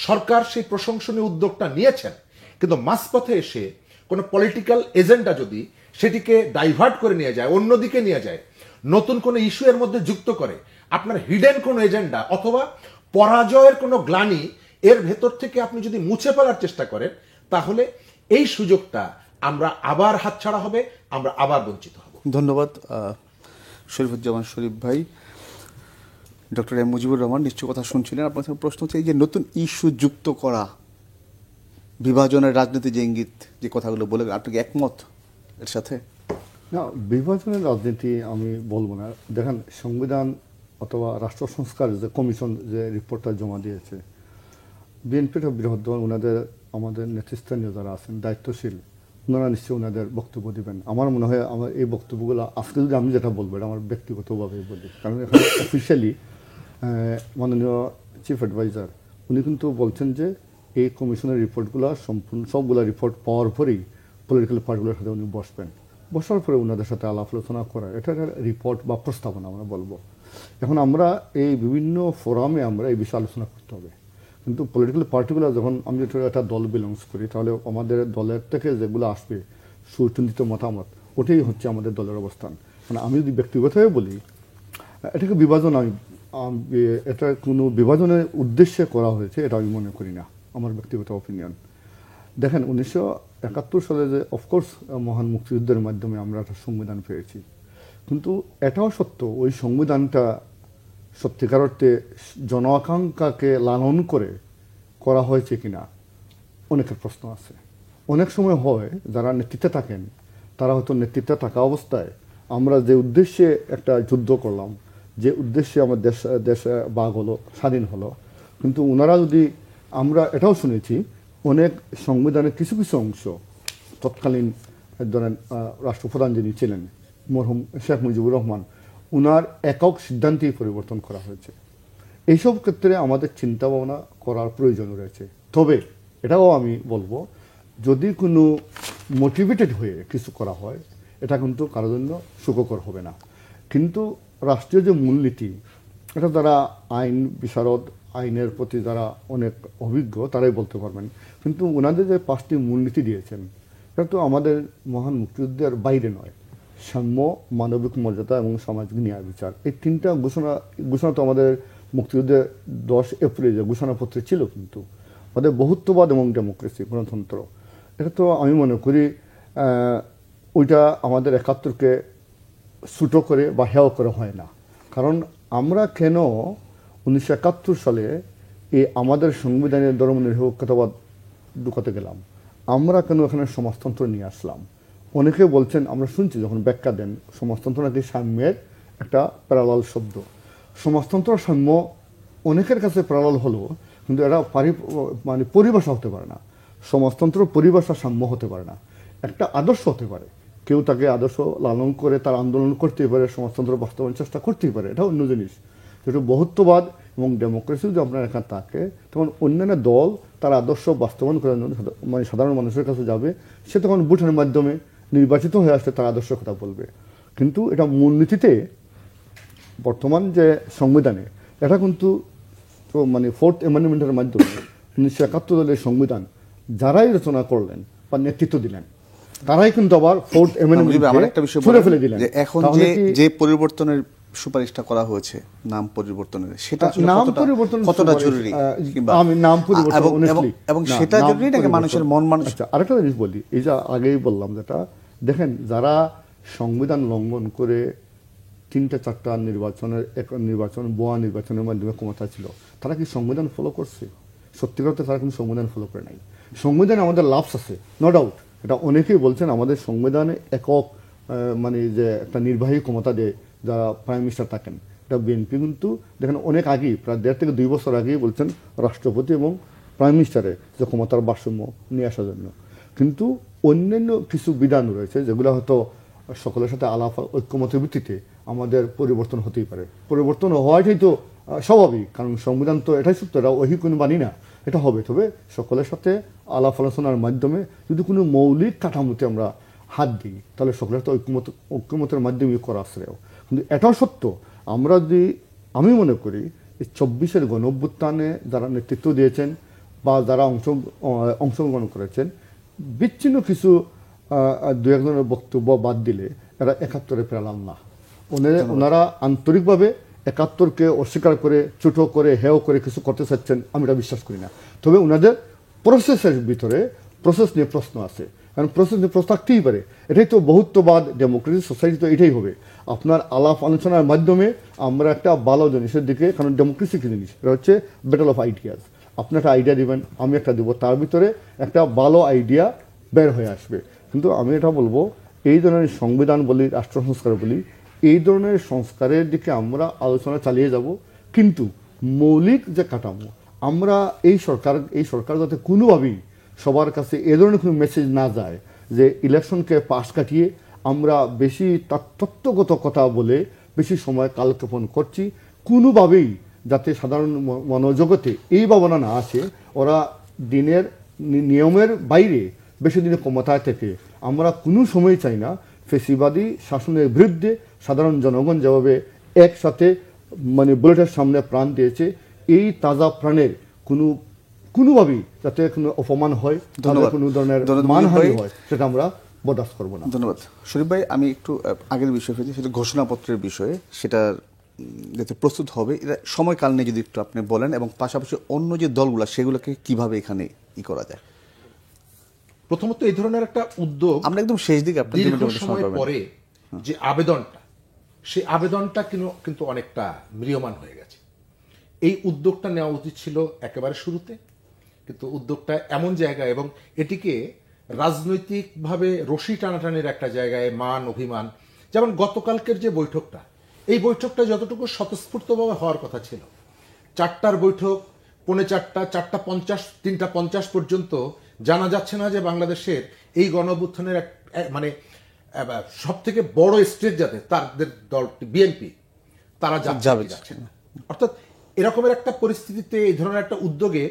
সরকার সেই প্রশংসনীয় উদ্যোগটা নিয়েছেন। কিন্তু মাঝপথে এসে কোনো পলিটিক্যাল এজেন্ডা যদি সেটিকে ডাইভার্ট করে নিয়ে যায়, অন্যদিকে নিয়ে যায়, নতুন কোনো ইস্যু এর মধ্যে যুক্ত করে, আপনার হিডেন কোনো এজেন্ডা অথবা পরাজয়ের কোনো গ্লানি এর ভেতর থেকে আপনি যদি মুছে ফেলার চেষ্টা করেন, তাহলে এই সুযোগটা আমরা আবার হাতছাড়া হবে, আমরা আবার বঞ্চিত হব। ধন্যবাদ শরীফুজ্জামান শরীফ ভাই। ডক্টর এম মুজিবুর রহমান নিশ্চয় কথা শুনছিলেন। আপনার কাছে প্রশ্ন হচ্ছে এই যে নতুন ইস্যু যুক্ত করা, বিভাজনের রাজনীতি যে ইঙ্গিত, যে কথাগুলো বলে, আপনি কি একমত এর সাথে? না, বিভাজনের রাজনীতি আমি বলবো না। দেখেন, সংবিধান অথবা রাষ্ট্র সংস্কার যে কমিশন যে রিপোর্টটা জমা দিয়েছে, বিএনপিটা বৃহৎ দল, ওনাদের আমাদের নেতৃস্থানীয় যারা আছেন দায়িত্বশীল, ওনারা নিশ্চয়ই ওনাদের বক্তব্য দিবেন। আমার মনে হয় আমার এই বক্তব্যগুলো আজকে যদি আমি যেটা বলবো এটা আমার ব্যক্তিগতভাবেই বলি, কারণ এখানে অফিসিয়ালি মাননীয় চিফ অ্যাডভাইজার উনি কিন্তু বলছেন যে এই কমিশনের রিপোর্টগুলো সম্পূর্ণ সবগুলো রিপোর্ট পাওয়ার পরেই পলিটিক্যাল পার্টিগুলোর সাথে উনি বসবেন, বসার পরে ওনাদের সাথে আলাপ আলোচনা করা, এটা একটা রিপোর্ট বা প্রস্তাবনা আমরা বলবো। এখন আমরা এই বিভিন্ন ফোরামে আমরা এই বিষয়ে আলোচনা করতে হবে, কিন্তু পলিটিক্যাল পার্টিগুলো যখন আমি একটা দল বিলংস করি, তাহলে আমাদের দলের থেকে যেগুলো আসবে সুচিন্তিত মতামত, ওটাই হচ্ছে আমাদের দলের অবস্থান। মানে আমি যদি ব্যক্তিগতভাবে বলি, এটাকে বিভাজন এটা কোনো বিভাজনের উদ্দেশ্যে করা হয়েছে এটা আমি মনে করি না, আমার ব্যক্তিগত অপিনিয়ন। দেখেন, 1971 সালে যে অফকোর্স মহান মুক্তিযুদ্ধের মাধ্যমে আমরা একটা সংবিধান পেয়েছি, কিন্তু এটাও সত্য ওই সংবিধানটা সত্যিকার অর্থে জন আকাঙ্ক্ষাকে লালন করে করা হয়েছে কিনা অনেকের প্রশ্ন আছে। অনেক সময় হয় যারা নেতৃত্বে থাকেন তারা হয়তো নেতৃত্বে থাকা অবস্থায় আমরা যে উদ্দেশ্যে একটা যুদ্ধ করলাম, যে উদ্দেশ্যে আমার দেশ ভাগ হলো, স্বাধীন হলো, কিন্তু ওনারা যদি, আমরা এটাও শুনেছি অনেক সংবিধানের কিছু কিছু অংশ তৎকালীন ধরেন রাষ্ট্রপ্রধান যিনি ছিলেন মরহুম শেখ মুজিবুর রহমান, ওনার একক সিদ্ধান্তেই পরিবর্তন করা হয়েছে। এইসব ক্ষেত্রে আমাদের চিন্তা ভাবনা করার প্রয়োজন রয়েছে। তবে এটাও আমি বলবো, যদি কোনো মোটিভেটেড হয়ে কিছু করা হয় এটা কিন্তু কারোর জন্য সুখকর হবে না। কিন্তু রাষ্ট্রীয় যে মূলনীতি, এটা যারা আইন বিশারদ, আইনের প্রতি যারা অনেক অভিজ্ঞ তারাই বলতে পারবেন, কিন্তু ওনাদের যে 5টি মূলনীতি দিয়েছেন এটা তো আমাদের মহান মুক্তিযুদ্ধের বাইরে নয়। সাম্য, মানবিক মর্যাদা এবং সামাজিক ন্যায় বিচার, এই 3টা ঘোষণা তো আমাদের মুক্তিযুদ্ধের 10 এপ্রিল যে ঘোষণাপত্রে ছিল, কিন্তু আমাদের বহুত্ববাদ এবং ডেমোক্রেসি, গণতন্ত্র, এটা তো আমি মনে করি ওইটা আমাদের 71কে ছুটো করে বা হেয় করে হয় না। কারণ আমরা কেন 1971 সালে এই আমাদের সংবিধানের ধর্মনিরপেক্ষতাবাদ ঢুকাতে গেলাম, আমরা কেন এখানে সমাজতন্ত্র নিয়ে আসলাম? অনেকে বলছেন, আমরা শুনছি যখন ব্যাখ্যা দেন, সমাজতন্ত্র নাকি সাম্যের একটা প্যারালাল শব্দ। সমাজতন্ত্র সাম্য অনেকের কাছে প্যারালাল হলো, কিন্তু এটা মানে পরিভাষা হতে পারে না। সমাজতন্ত্র পরিভাষা সাম্য হতে পারে না, একটা আদর্শ হতে পারে। কেউ তাকে আদর্শ লালন করে তার আন্দোলন করতেই পারে, সমাজতন্ত্র বাস্তবায়নের চেষ্টা করতেই পারে, এটা অন্য জিনিস। যেহেতু বহুত্ববাদ এবং ডেমোক্রেসি যদি আপনার এখানে থাকে, তখন অন্যান্য দল তার আদর্শ বাস্তবায়ন করার জন্য মানে সাধারণ মানুষের কাছে যাবে, সে তখন ভোটের মাধ্যমে নির্বাচিত হয়ে আসলে তার আদর্শ কথা বলবে। কিন্তু এটা মূলনীতিতে বর্তমান যে সংবিধানে এটা কিন্তু মানে 4th অ্যামেন্ডমেন্টের মাধ্যমে 1971 সালের সংবিধান যারাই রচনা করলেন বা নেতৃত্ব দিলেন, তারাই কিন্তু আবার 4th অ্যামেন্ডমেন্টে ছুঁড়ে ফেলে দিলেন। এখন যে পরিবর্তনের সুপারিশটা করা হয়েছে, নাম পরিবর্তনের, সেটা নাম পরিবর্তন কতটা জরুরি? আমি নাম পরিবর্তন এবং সেটা জরুরি নাকি মানুষের মন মানুষ? আচ্ছা, আরেকটা জিনিস বলি, এই যে আগেই বললাম যেটা, দেখেন যারা সংবিধান লঙ্ঘন করে 3-4টা নির্বাচন ভুয়া নির্বাচনের মাধ্যমে ক্ষমতা ছিল, তারা কি সংবিধান ফলো করছে? সত্যিকার অর্থে তারা কিন্তু সংবিধান ফলো করে নাই। সংবিধানে আমাদের লাভস আছে, নো ডাউট, এটা অনেকেই বলছেন আমাদের সংবিধানে একক মানে যে একটা নির্বাহী ক্ষমতা দেয় যারা প্রাইম মিনিস্টার থাকেন, এটা বিএনপি কিন্তু দেখেন অনেক আগেই, প্রায় 1.5 থেকে 2 বছর আগেই বলছেন রাষ্ট্রপতি এবং প্রাইম মিনিস্টারের যে ক্ষমতার ভারসাম্য নিয়ে আসার জন্য। কিন্তু অন্যান্য কিছু বিধান রয়েছে যেগুলো হয়তো সকলের সাথে আলাপ ঐক্যমতের ভিত্তিতে আমাদের পরিবর্তন হতেই পারে। পরিবর্তন হওয়াটাই তো স্বাভাবিক, কারণ সংবিধান তো এটাই সত্য, এটা ওই কোনো বাণী না, এটা হবে। তবে সকলের সাথে আলাপ আলোচনার মাধ্যমে যদি কোনো মৌলিক কাঠামোতে আমরা হাত দিই, তাহলে সকলের সাথে ঐক্যমতের মাধ্যমে করা শ্রেয়। কিন্তু এটাও সত্য, আমরা যদি, আমি মনে করি এই 24-এর গণঅভ্যুত্থানে যারা নেতৃত্ব দিয়েছেন বা যারা অংশগ্রহণ করেছেন, বিচ্ছিন্ন কিছু 2-1 জনের বক্তব্য বাদ দিলে এরা 71-এ প্যারালাল না। ওনারা আন্তরিকভাবে 71-কে অস্বীকার করে, ছোট করে, হেয় করে কিছু করতে চাচ্ছেন, আমি এটা বিশ্বাস করি না। তবে ওনাদের প্রসেসের ভিতরে প্রসেস নিয়ে প্রশ্ন আছে, কারণ প্রশ্ন থাকতেই পারে। এটাই তো বহুত্ববাদ, ডেমোক্রেসি সোসাইটি তো এটাই হবে। আপনার আলাপ আলোচনার মাধ্যমে আমরা একটা ভালো জিনিসের দিকে, কারণ ডেমোক্রেসি কি জিনিস, এটা হচ্ছে ব্যাটল অফ আইডিয়াস। আপনি একটা আইডিয়া দিবেন, আমি একটা দেবো, তার ভিতরে একটা ভালো আইডিয়া বের হয়ে আসবে। কিন্তু আমি এটা বলবো, এই ধরনের সংবিধান বলি, রাষ্ট্র সংস্কার বলি, এই ধরনের সংস্কারের দিকে আমরা আলোচনা চালিয়ে যাব। কিন্তু মৌলিক যে কাঠামো, আমরা এই সরকার যাতে কোনোভাবেই সবার কাছে এ ধরনের কোনো মেসেজ না যায় যে ইলেকশনকে পাশ কাটিয়ে আমরা বেশি তত্ত্বগত কথা বলে বেশি সময় কালক্ষেপণ করছি, কোনোভাবেই যাতে সাধারণ মনোজগতে এই ভাবনা না আসে ওরা দিনের নিয়মের বাইরে বেশি দিনের ক্ষমতায় থেকে। আমরা কোনো সময় চাই না ফেসিবাদী শাসনের বিরুদ্ধে সাধারণ জনগণ যেভাবে একসাথে বুলেটের সামনে প্রাণ দিয়েছে, এই তাজা প্রাণের কোনোভাবেই যাতে কোনো অপমান হয়, কোনো ধরনের মানহানি হয়, সেটা আমরা বরদাস্ত করবো না। ধন্যবাদ শরীফ ভাই। আমি একটু আগের বিষয় ফেলছি, সেটা ঘোষণাপত্রের বিষয়ে, সেটা যাতে প্রস্তুত হবে এটা সময়কাল নিয়ে যদি একটু আপনি বলেন, এবং পাশাপাশি অন্য যে দলগুলো সেগুলোকে কিভাবে এখানে করা যায়। প্রথমত এই ধরনের একটা উদ্যোগ আমরা একদম শেষ দিকে দীর্ঘ সময় পরে যে আবেদনটা, সেই আবেদনটা কিন্তু অনেকটা ম্রিয়মান হয়ে গেছে। এই উদ্যোগটা নেওয়া উচিত ছিল একেবারে শুরুতে, কিন্তু উদ্যোগটা এমন জায়গায় এবং এটিকে রাজনৈতিকভাবে রশি টানাটানির একটা জায়গায় মান অভিমান, যেমন গতকালকের যে বৈঠকটা, এই বৈঠকটা যতটুকু স্বতঃস্ফূর্তভাবে হওয়ার কথা ছিল, 4টার বৈঠক 4:45, 4:50, 3:50 পর্যন্ত জানা যাচ্ছে না যে বাংলাদেশের এই গণঅভ্যুত্থানের মানে সব থেকে বড় স্টেজ যাতে তাদের দলটি বিএনপি, তারা যাচ্ছে না। অর্থাৎ এরকমের একটা পরিস্থিতিতে এই ধরনের একটা উদ্যোগে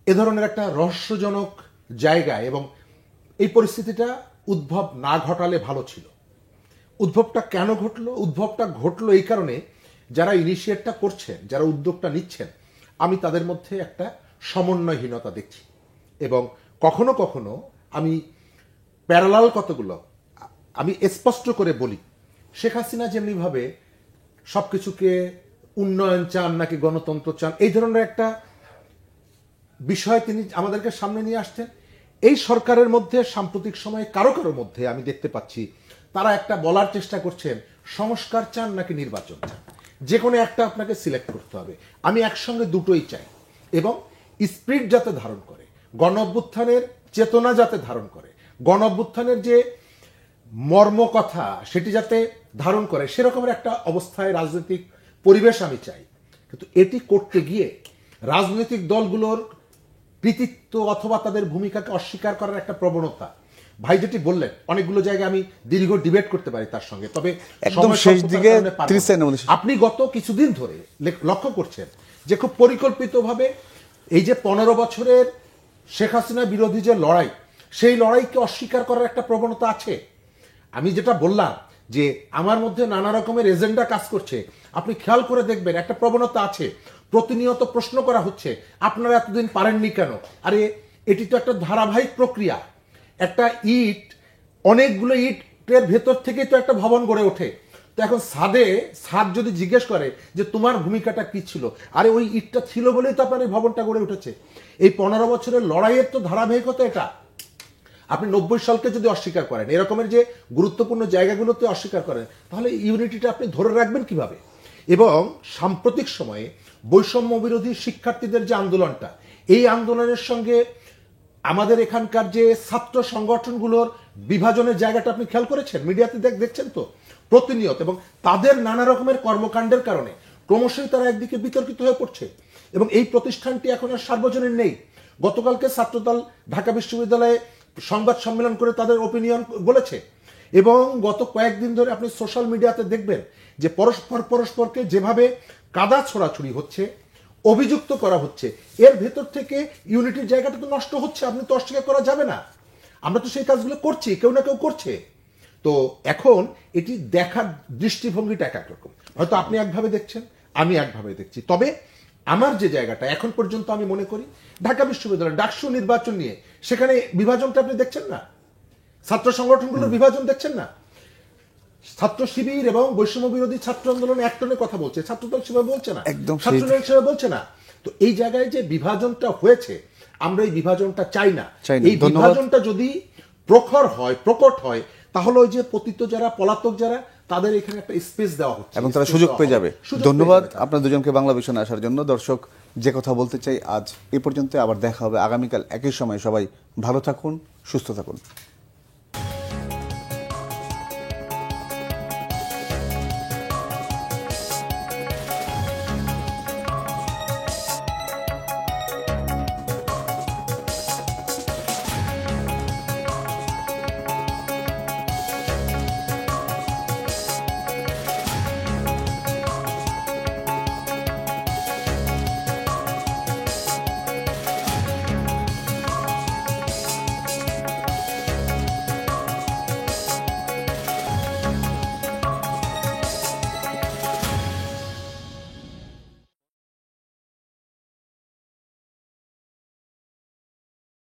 এ ধরনের একটা রহস্যজনক জায়গায়, এবং এই পরিস্থিতিটা উদ্ভব না ঘটালে ভালো ছিল। উদ্ভবটা কেন ঘটলো? উদ্ভবটা ঘটলো এই কারণে, যারা ইনিশিয়েটটা করছেন, যারা উদ্যোগটা নিচ্ছেন, আমি তাদের মধ্যে একটা সমন্বয়হীনতা দেখছি। এবং কখনো কখনো আমি প্যারালাল কতগুলো আমি স্পষ্ট করে বলি, শেখ হাসিনা যেমনিভাবে সবকিছুকে উন্নয়ন চান নাকি গণতন্ত্র চান, এই ধরনের একটা বিষয় তিনি আমাদেরকে সামনে নিয়ে আসতেন। এই সরকারের মধ্যে সাম্প্রতিক সময়ে কারো কারো মধ্যে আমি দেখতে পাচ্ছি তারা একটা বলার চেষ্টা করছেন সংস্কার চান নাকি নির্বাচন চান, যে কোনো একটা আপনাকে সিলেক্ট করতে হবে। আমি একসঙ্গে দুটোই চাই, এবং স্পিরিট যাতে ধারণ করে, গণ অভ্যুত্থানের চেতনা যাতে ধারণ করে, গণ অভ্যুত্থানের যে মর্মকথা সেটি যাতে ধারণ করে, সেরকমের একটা অবস্থায় রাজনৈতিক পরিবেশ আমি চাই। কিন্তু এটি করতে গিয়ে রাজনৈতিক দলগুলোর কৃতিত্ব অথবা তাদের ভূমিকাকে অস্বীকার করার একটা প্রবণতা, ভাই যেটি বললেন, অনেকগুলো জায়গায় আমি দীর্ঘ ডিবেট করতে পারি তার সঙ্গে, তবে একদম শেষ দিকে 30 সেকেন্ডের মধ্যে আপনি গত কিছুদিন ধরে লক্ষ্য করছেন যে খুব পরিকল্পিতভাবে এই যে 15 বছরের শেখ হাসিনা বিরোধী যে লড়াই, সেই লড়াইকে অস্বীকার করার একটা প্রবণতা আছে। আমি যেটা বললাম যে আমার মধ্যে নানা রকমের এজেন্ডা কাজ করছে, আপনি খেয়াল করে দেখবেন একটা প্রবণতা আছে, প্রতিনিয়ত প্রশ্ন করা হচ্ছে আপনারা এতদিন পারেননি কেন। আরে এটি তো একটা ধারাবাহিক প্রক্রিয়া। একটা ইট, অনেকগুলো ইটের ভেতর থেকে তো একটা ভবন গড়ে ওঠে। তো এখন ছাদ যদি জিজ্ঞেস করে যে তোমার ভূমিকাটা কি ছিল, আরে ওই ইটটা ছিল বলেই তো আপনার এই ভবনটা গড়ে উঠেছে। এই 15 বছরের লড়াইয়ের তো ধারাবাহিকতা এটা। আপনি 90 সালকে যদি অস্বীকার করেন, এরকমের যে গুরুত্বপূর্ণ জায়গাগুলোতে অস্বীকার করেন, তাহলে ইউনিটিটা আপনি ধরে রাখবেন কিভাবে? এবং সাম্প্রতিক সময়ে বৈষম্য বিরোধী শিক্ষার্থীদের যে আন্দোলনটা, এই আন্দোলনের সঙ্গে আমাদের এখানকার যে ছাত্র সংগঠনগুলোর বিভাজনের জায়গাটা আপনি খেয়াল করেছেন, মিডিয়াতে দেখছেন তো প্রতিনিয়ত, এবং তাদের নানা রকমের কর্মকাণ্ডের কারণে ক্রমশই তারা একদিকে বিতর্কিত হয়ে পড়ছে। এবং এই প্রতিষ্ঠানটি এখন আর সার্বজনীন নেই। গতকালকে ছাত্রদল ঢাকা বিশ্ববিদ্যালয়ে সংবাদ সম্মেলন করে তাদের ওপিনিয়ন বলেছে, এবং গত কয়েকদিন ধরে আপনি সোশ্যাল মিডিয়াতে দেখবেন যে পরস্পরকে যেভাবে কাদা ছোড়াছুড়ি হচ্ছে, অভিযুক্ত করা হচ্ছে, এর ভেতর থেকে ইউনিটির জায়গাটা তো নষ্ট হচ্ছে, আপনি তো অস্বীকার করা যাবে না। আমরা তো সেই কাজগুলো করছি, কেউ না কেউ করছে। তো এখন এটি দেখার দৃষ্টিভঙ্গিটা এক রকম, হয়তো আপনি একভাবে দেখছেন, আমি একভাবে দেখছি। তবে আমার যে জায়গাটা এখন পর্যন্ত আমি মনে করি, ঢাকা বিশ্ববিদ্যালয় ডাকসু নির্বাচন নিয়ে সেখানে বিভাজনটা আপনি দেখছেন না, ছাত্র সংগঠনগুলোর বিভাজন দেখছেন না। ছাত্র শিবির এবং বৈষম্য বিরোধী ছাত্র আন্দোলন এক টনে কথা বলছে, ছাত্রদল সেভাবে বলছে না, ছাত্রদল সেভাবে বলছে না। তো এই জায়গায় যে বিভাজনটা হয়েছে, আমরা এই বিভাজনটা চাই না। এই বিভাজনটা যদি প্রখর হয়, প্রকট হয়, তাহলে ওই যে পতিত যারা, পলাতক যারা, তাদের এখানে একটা স্পেস দেওয়া হচ্ছে এবং তারা space সুযোগ দেওয়া পেয়ে হবে। যাবে। সুযোগ পেয়ে ধন্যবাদ যাবে তারা। আপনার দুজনকে বাংলা ভিশনে আসার জন্য। দর্শক, যে কথা বলতে চাই আজ এ পর্যন্ত, আবার দেখা হবে আগামীকাল একই সময়। সবাই ভালো থাকুন, সুস্থ থাকুন।